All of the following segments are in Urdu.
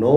9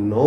9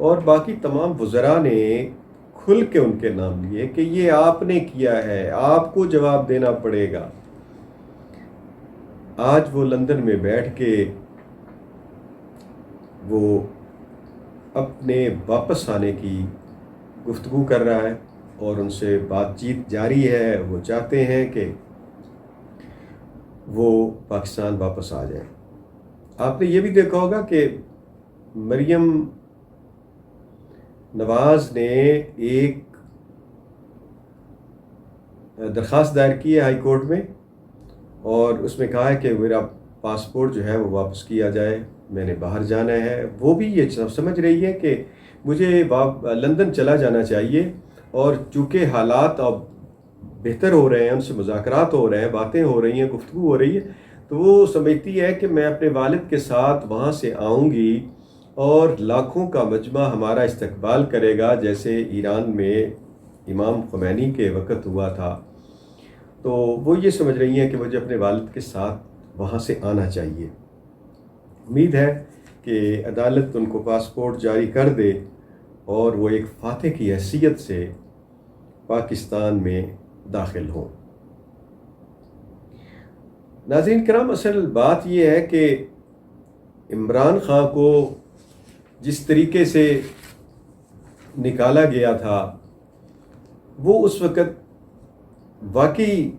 اور باقی تمام وزراء نے کھل کے ان کے نام لیے کہ یہ آپ نے کیا ہے، آپ کو جواب دینا پڑے گا۔ آج وہ لندن میں بیٹھ کے وہ اپنے واپس آنے کی گفتگو کر رہا ہے اور ان سے بات چیت جاری ہے۔ وہ چاہتے ہیں کہ وہ پاکستان واپس آ جائیں۔ آپ نے یہ بھی دیکھا ہوگا کہ مریم نواز نے ایک درخواست دائر کی ہے ہائی کورٹ میں، اور اس میں کہا ہے کہ میرا پاسپورٹ جو ہے وہ واپس کیا جائے، میں نے باہر جانا ہے۔ وہ بھی یہ سمجھ رہی ہے کہ مجھے لندن چلا جانا چاہیے، اور چونکہ حالات اب بہتر ہو رہے ہیں، ان سے مذاکرات ہو رہے ہیں، باتیں ہو رہی ہیں، گفتگو ہو رہی ہے، تو وہ سمجھتی ہے کہ میں اپنے والد کے ساتھ وہاں سے آؤں گی اور لاکھوں کا مجمع ہمارا استقبال کرے گا، جیسے ایران میں امام خمینی کے وقت ہوا تھا۔ تو وہ یہ سمجھ رہی ہیں کہ مجھے اپنے والد کے ساتھ وہاں سے آنا چاہیے۔ امید ہے کہ عدالت ان کو پاسپورٹ جاری کر دے اور وہ ایک فاتح کی حیثیت سے پاکستان میں داخل ہوں۔ ناظرین کرام، اصل بات یہ ہے کہ عمران خان کو جس طریقے سے نکالا گیا تھا، وہ اس وقت واقعی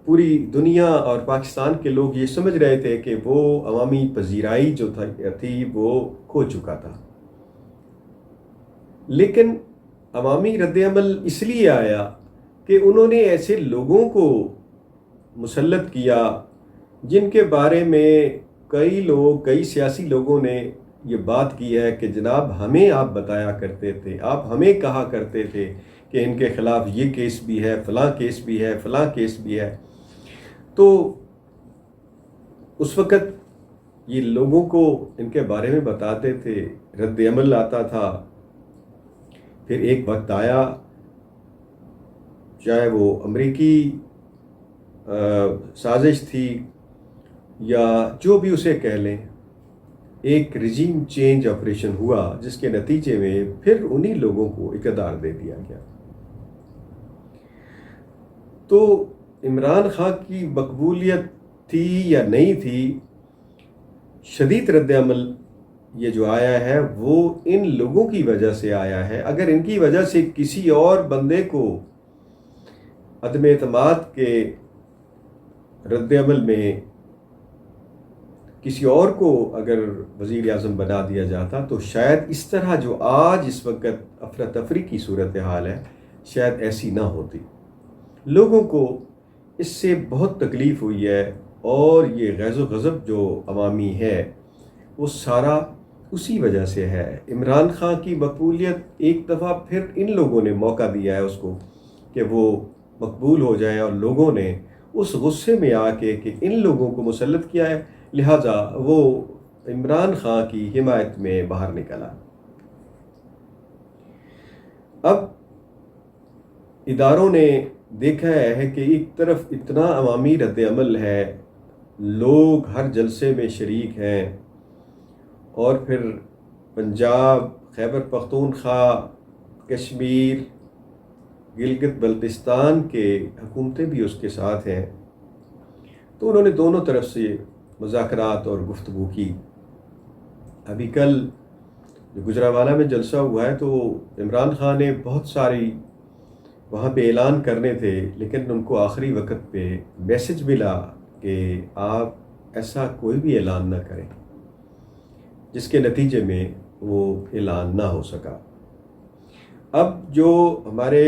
پوری دنیا اور پاکستان کے لوگ یہ سمجھ رہے تھے کہ وہ عوامی پذیرائی جو تھی وہ کھو چکا تھا، لیکن عوامی رد عمل اس لیے آیا کہ انہوں نے ایسے لوگوں کو مسلط کیا جن کے بارے میں کئی سیاسی لوگوں نے یہ بات کی ہے کہ جناب ہمیں آپ بتایا کرتے تھے، آپ ہمیں کہا کرتے تھے کہ ان کے خلاف یہ کیس بھی ہے، فلاں کیس بھی ہے، فلاں کیس بھی ہے۔ تو اس وقت یہ لوگوں کو ان کے بارے میں بتاتے تھے، رد عمل آتا تھا۔ پھر ایک وقت آیا، چاہے وہ امریکی سازش تھی یا جو بھی اسے کہہ لیں، ایک رجیم چینج آپریشن ہوا جس کے نتیجے میں پھر انہی لوگوں کو اقتدار دے دیا گیا۔ تو عمران خان کی مقبولیت تھی یا نہیں تھی، شدید رد عمل یہ جو آیا ہے وہ ان لوگوں کی وجہ سے آیا ہے۔ اگر ان کی وجہ سے کسی اور بندے کو عدم اعتماد کے رد عمل میں کسی اور کو اگر وزیر اعظم بنا دیا جاتا تو شاید اس طرح جو آج اس وقت افراتفری کی صورتحال ہے شاید ایسی نہ ہوتی۔ لوگوں کو اس سے بہت تکلیف ہوئی ہے، اور یہ غیظ و غضب جو عوامی ہے وہ سارا اسی وجہ سے ہے۔ عمران خان کی مقبولیت ایک دفعہ پھر ان لوگوں نے موقع دیا ہے اس کو کہ وہ مقبول ہو جائے، اور لوگوں نے اس غصے میں آ کے کہ ان لوگوں کو مسلط کیا ہے، لہٰذا وہ عمران خان کی حمایت میں باہر نکلا۔ اب اداروں نے دیکھا ہے کہ ایک طرف اتنا عوامی رد عمل ہے، لوگ ہر جلسے میں شریک ہیں، اور پھر پنجاب، خیبر پختونخوا، کشمیر، گلگت بلتستان کے حکومتیں بھی اس کے ساتھ ہیں، تو انہوں نے دونوں طرف سے مذاکرات اور گفتگو کی۔ ابھی کل جو گجرانوالہ میں جلسہ ہوا ہے تو عمران خان نے بہت ساری وہاں پہ اعلان کرنے تھے، لیکن ان کو آخری وقت پہ میسج ملا کہ آپ ایسا کوئی بھی اعلان نہ کریں، جس کے نتیجے میں وہ اعلان نہ ہو سکا۔ اب جو ہمارے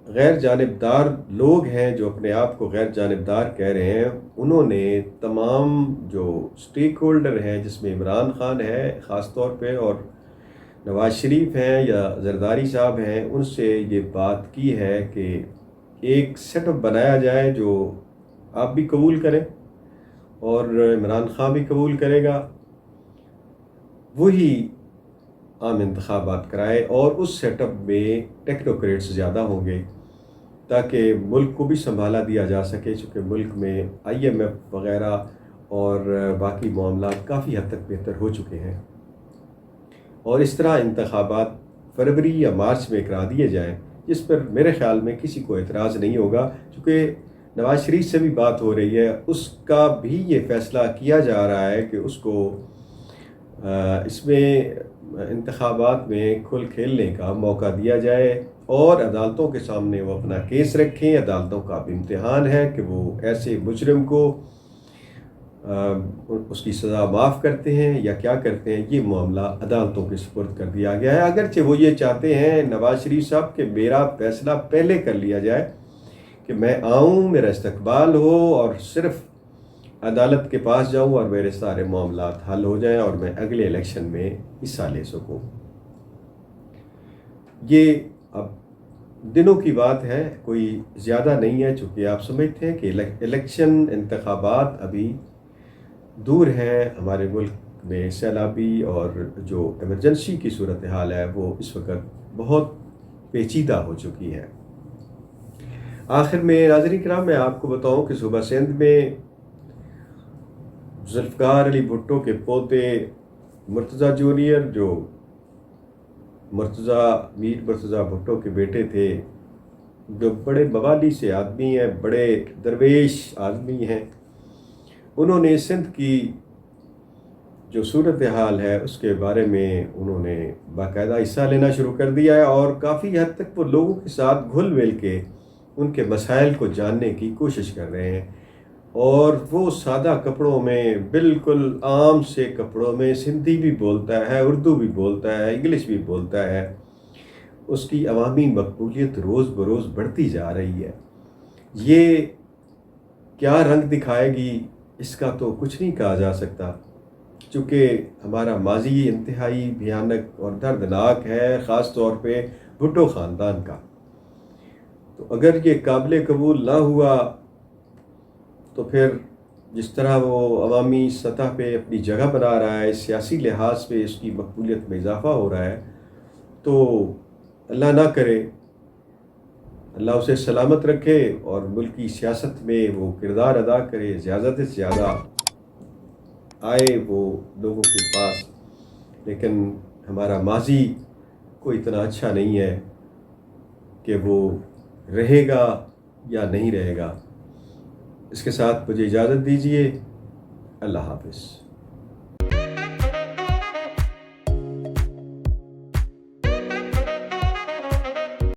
غیر جانبدار لوگ ہیں جو اپنے آپ کو غیر جانبدار کہہ رہے ہیں، انہوں نے تمام جو سٹیک ہولڈر ہیں جس میں عمران خان ہے خاص طور پہ، اور نواز شریف ہیں یا زرداری صاحب ہیں، ان سے یہ بات کی ہے کہ ایک سیٹ اپ بنایا جائے جو آپ بھی قبول کریں اور عمران خان بھی قبول کرے گا، وہی عام انتخابات کرائے، اور اس سیٹ اپ میں ٹیکنوکریٹس زیادہ ہوں گے تاکہ ملک کو بھی سنبھالا دیا جا سکے، چونکہ ملک میں IMF وغیرہ اور باقی معاملات کافی حد تک بہتر ہو چکے ہیں۔ اور اس طرح انتخابات فروری یا مارچ میں کرا دیے جائیں، جس پر میرے خیال میں کسی کو اعتراض نہیں ہوگا، چونکہ نواز شریف سے بھی بات ہو رہی ہے، اس کا بھی یہ فیصلہ کیا جا رہا ہے کہ اس کو اس میں انتخابات میں کھل کھیلنے کا موقع دیا جائے اور عدالتوں کے سامنے وہ اپنا کیس رکھیں۔ عدالتوں کا بھی امتحان ہے کہ وہ ایسے مجرم کو اس کی سزا معاف کرتے ہیں یا کیا کرتے ہیں۔ یہ معاملہ عدالتوں کے سپرد کر دیا گیا ہے، اگرچہ وہ یہ چاہتے ہیں نواز شریف صاحب کہ میرا فیصلہ پہلے کر لیا جائے، کہ میں آؤں، میرا استقبال ہو اور صرف عدالت کے پاس جاؤں اور میرے سارے معاملات حل ہو جائیں اور میں اگلے الیکشن میں حصہ لے سکوں۔ یہ اب دنوں کی بات ہے، کوئی زیادہ نہیں ہے، چونکہ آپ سمجھتے ہیں کہ الیکشن انتخابات ابھی دور ہیں۔ ہمارے ملک میں سیلابی اور جو ایمرجنسی کی صورتحال ہے وہ اس وقت بہت پیچیدہ ہو چکی ہے۔ آخر میں ناظرین کرام، میں آپ کو بتاؤں کہ صوبہ سندھ میں ذوالفقار علی بھٹو کے پوتے مرتضیٰ جونیئر، جو میر مرتضیٰ بھٹو کے بیٹے تھے، جو بڑے موالی سے آدمی ہیں، بڑے درویش آدمی ہیں، انہوں نے سندھ کی جو صورتحال ہے اس کے بارے میں انہوں نے باقاعدہ حصہ لینا شروع کر دیا ہے، اور کافی حد تک وہ لوگوں کے ساتھ گھل مل کے ان کے مسائل کو جاننے کی کوشش کر رہے ہیں، اور وہ سادہ کپڑوں میں، بالکل عام سے کپڑوں میں، سندھی بھی بولتا ہے، اردو بھی بولتا ہے، انگلش بھی بولتا ہے، اس کی عوامی مقبولیت روز بروز بڑھتی جا رہی ہے۔ یہ کیا رنگ دکھائے گی اس کا تو کچھ نہیں کہا جا سکتا، چونکہ ہمارا ماضی انتہائی بھیانک اور دردناک ہے، خاص طور پہ بھٹو خاندان کا۔ تو اگر یہ قابل قبول نہ ہوا تو پھر جس طرح وہ عوامی سطح پہ اپنی جگہ بنا رہا ہے، سیاسی لحاظ پہ اس کی مقبولیت میں اضافہ ہو رہا ہے، تو اللہ نہ کرے، اللہ اسے سلامت رکھے اور ملکی سیاست میں وہ کردار ادا کرے، زیادہ سے زیادہ آئے وہ لوگوں کے پاس۔ لیکن ہمارا ماضی کوئی اتنا اچھا نہیں ہے کہ وہ رہے گا یا نہیں رہے گا۔ اس کے ساتھ مجھے اجازت دیجیے، اللہ حافظ۔